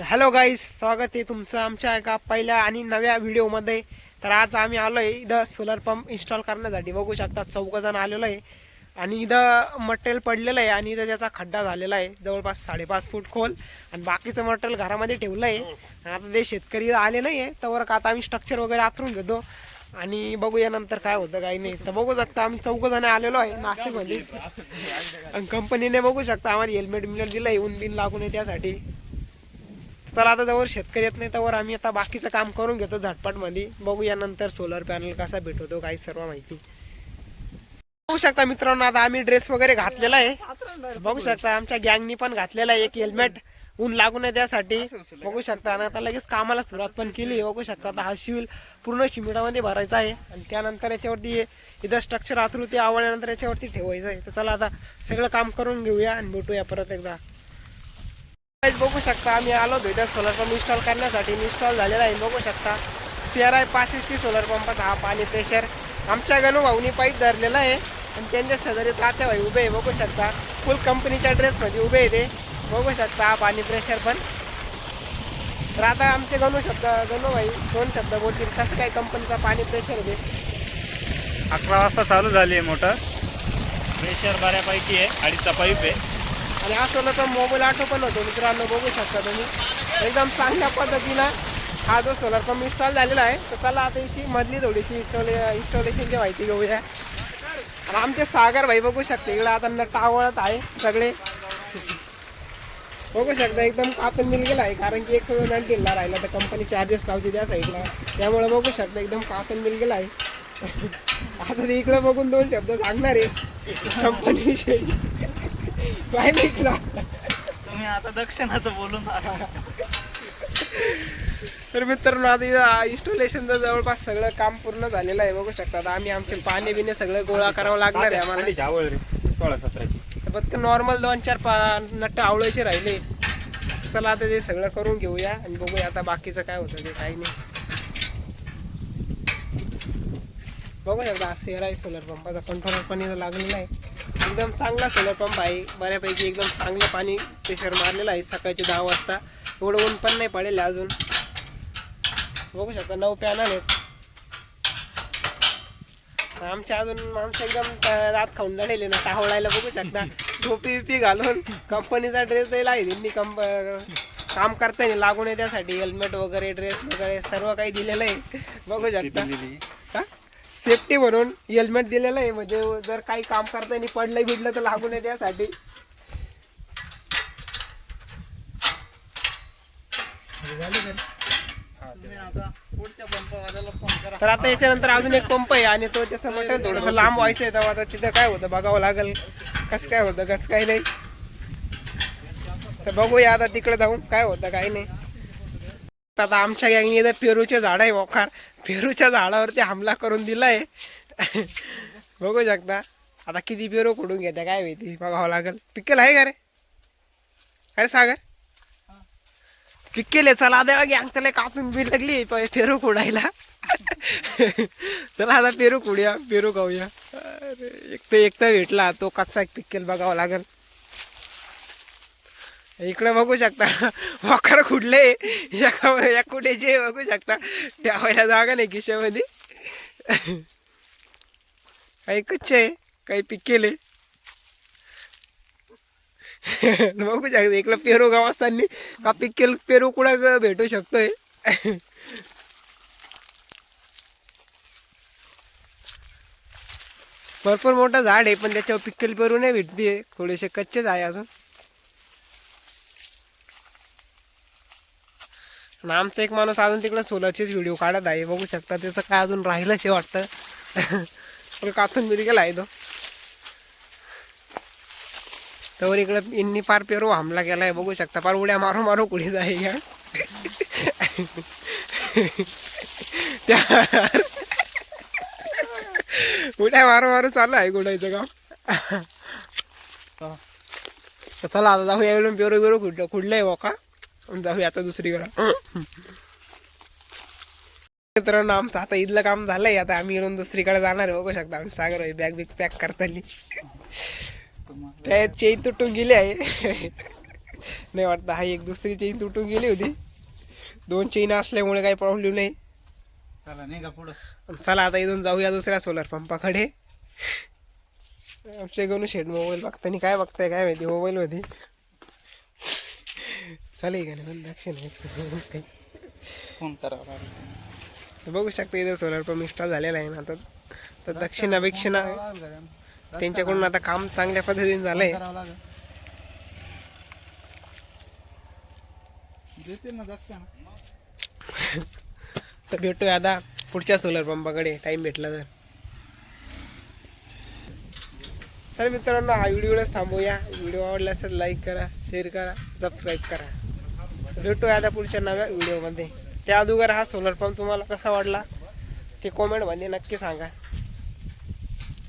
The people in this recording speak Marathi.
हॅलो गाईस, स्वागत आहे तुमचं आमच्या एका पहिल्या आणि नव्या व्हिडिओमध्ये. तर आज आम्ही आलो आहे इथं सोलर पंप इन्स्टॉल करण्यासाठी. बघू शकता 4 जण आलेलो आहे आणि इथं मटेरियल पडलेलं आहे आणि इथं त्याचा खड्डा झालेला आहे जवळपास 5.5 फूट खोल आणि बाकीचं मटेरियल घरामध्ये ठेवलं आहे. आता ते शेतकरी आले नाही आहे तर आता आम्ही स्ट्रक्चर वगैरे आतरून घेतो आणि बघूया नंतर काय होतं काही नाही. तर बघू शकता आम्ही 4 जण आलेलो आहे नाशिकमध्ये आणि कंपनीने बघू शकता आम्हाला हेल्मेट दिलं आहे ऊन बिन लागू नये त्यासाठी. चला आता जवळ शेतकरी येत नाही त्यावर आम्ही आता बाकीचं काम करून घेतो झटपट मध्ये. बघूया नंतर सोलर पॅनल कसा भेटवतो काही सर्व माहिती बघू शकता मित्रांनो. आता आम्ही ड्रेस वगैरे घातलेला आहे, बघू शकता आमच्या गँगनी पण घातलेला आहे एक हेल्मेट ऊन लागू नये त्यासाठी. बघू शकता आणि आता लगेच कामाला सुरुवात पण केली. बघू शकता आता हा शिविल पूर्ण शिमिटामध्ये भरायचा आहे आणि त्यानंतर याच्यावरती इथं स्ट्रक्चर आतृती आवडल्यानंतर याच्यावरती ठेवायचं आहे. तर चला आता सगळं काम करून घेऊया आणि भेटूया परत एकदा. बघू शकता आम्ही आलो इथं सोलर पंप इन्स्टॉल करण्यासाठी. इन्स्टॉल झालेला आहे. बघू शकता CRI 5 HP सोलर पंपाचा हा पाणी प्रेशर आमच्या गणू भाऊनी पाईप धरलेला आहे आणि त्यांच्या शेजारी तात्या भाई उभे आहे. बघू शकता फुल कंपनीच्या ड्रेसमध्ये उभे आहे ते. बघू शकता हा पाणी प्रेशर पण. तर आता आमचे गणू भाई 2 शब्द बोलतील कसं काय कंपनीचा पाणी प्रेशर आहे. 11 वाजता चालू झाली आहे मोटर. प्रेशर बऱ्यापैकी आहे, 2.5चा पाईप आहे आणि हा सोलर पंप मोबाईल ऑटो पण होतो मित्रांनो. बघू शकता तुम्ही एकदम चांगल्या पद्धतीनं हा जो सोलर पंप इन्स्टॉल झालेला आहे. तर चला आता याची मधली थोडीशी इन्स्टॉलेशनची माहिती घेऊया. आणि आमचे सागर भाई बघू शकता इकडं आता नट आवळत आहे सगळे. बघू शकता एकदम कातून मिल गेला आहे कारण की 100 नट ढिल्ला राहिला तर कंपनी चार्जेस लावते त्या साईडला. त्यामुळे बघू शकता एकदम कातून मिल गेला आहे. आता ते इकडं बघून 2 शब्द सांगणार आहे कंपनीविषयी. तुम्ही आता दक्षिणाचं बोलून. तर मित्रांनो आता इथं इन्स्टॉलेशनचं जवळपास सगळं काम पूर्ण झालेलं आहे. बघू शकता आता आम्ही आमचे पाणी बिणे सगळं गोळा करावं लागणार आहे आम्हाला. 16-17ची तर फक्त नॉर्मल 2-4 नट आवळायचे राहिले. चला आता ते सगळं करून घेऊया आणि बघूया आता बाकीचं काय होतं ते काही नाही. बघू शकता CRI सोलर पंपाचा कंट्रोलर पण इथं लागलेला आहे. एकदम चांगला सोलर पंप आहे, बऱ्यापैकी एकदम चांगलं पाणी प्रेशर मारलेलं आहे. सकाळचे 10 वाजता एवढं ऊन पण नाही पडेल अजून. बघू शकता 9 पॅनल आहेत. आमच्या अजून माणसं एकदम रात खाऊन झालेले ना टावळायला. बघू शकता टोपी बिपी घालून कंपनीचा ड्रेस द्यायला आहे त्यांनी काम करताना लागू नये त्यासाठी हेल्मेट वगैरे ड्रेस वगैरे सर्व काही दिलेलं आहे. बघू शकता सेफ्टी म्हणून हेल्मेट दिलेलं आहे म्हणजे जर काही काम करताना पडलं बिडलं तर लागू नये त्यासाठी. तर आता याच्यानंतर अजून एक पंप आहे आणि तो त्याचं मटेरियल थोडंसं लांब व्हायचं आहे. तेव्हा आता तिथं काय होतं बघावं लागेल कसं काय होतं कसं काय नाही. तर बघूया आता तिकडे जाऊन काय होतं काही नाही. आता आमच्या गँगने इथं पेरूचे झाड आहे वखार. पेरूच्या झाडावरती हमला करून दिलाय. बघू शकता आता किती पेरू खोडून घेत्या काय माहिती बघावं लागेल. पिक्केल आहे का रे? अरे सागर पिक्केल आहे. चला आता गँग त्याला कापून बी लागली पेरू खोडायला. चला आता पेरू खोडूया पेरू खाऊया. एक तर भेटला तो कच्चा एक पिक्केल बघावं लागेल. इकडे बघू शकता वखर खुडले या कुठे जे बघू शकता ठेवायला जागा नाही खिशामध्ये. काही कच्चे काही पिकेले. बघू शकता इकडं पेरू गाव असताना का पिकेल पेरू कुठं भेटू शकतोय. भरपूर मोठं झाड आहे पण त्याच्यावर पिकेल पेरू नाही भेटते. थोडेसे कच्चेच आहे अजून. आणि आमचा एक माणूस अजून तिकडे सोलरचेच व्हिडिओ काढत आहे. बघू शकता त्याचं काय अजून राहिलंच हे वाटतं. काथून मिल गेला आहे तो. तर इकडे इंनी पार पेरू हमला केलाय. बघू शकता पार उड्या मारू मारू कुठे जाई घ्या. उड्या मारू मारू चालू आहे कुठायचं काम. चला आता जाऊ या पेरू पेरू खुडलंय का जाऊया आता दुसरीकडं. मित्रांनो आमचं आता इथलं काम झालंय. आता आम्ही येऊन दुसरीकडे जाणार आहे. बघू शकता आम्ही सागर बॅग बिग पॅक करताना त्या चेन तुटून गेली आहे. नाही वाटतं. हा एक दुसरी चेन तुटून गेली होती. 2 चेन असल्यामुळे काही प्रॉब्लेम नाही. चला नाही का पुढं. चला आता इथून जाऊया दुसऱ्या सोलर पंपाकडे. आमचे गणू शेठ मोबाईल बघतानी काय बघताय काय माहिती मोबाईल मध्ये. चालेल का नाही दक्षिण फोन करावा. तर बघू शकता इथं सोलर पंप इन्स्टॉल झालेला आहे ना. तर दक्षिणापेक्षा त्यांच्याकडून आता काम चांगल्या पद्धतीने झालंय. तर भेटूया आता पुढच्या सोलर पंपाकडे टाइम भेटला तर. तर मित्रांनो हा व्हिडिओच थांबूया. व्हिडिओ आवडला असेल लाईक करा, शेअर करा, सबस्क्राईब करा. भेटूया आता पुढच्या नव्या व्हिडिओमध्ये. त्या अगोदर हा सोलर पंप तुम्हाला कसा वाटला ते कॉमेंटमध्ये नक्की सांगा.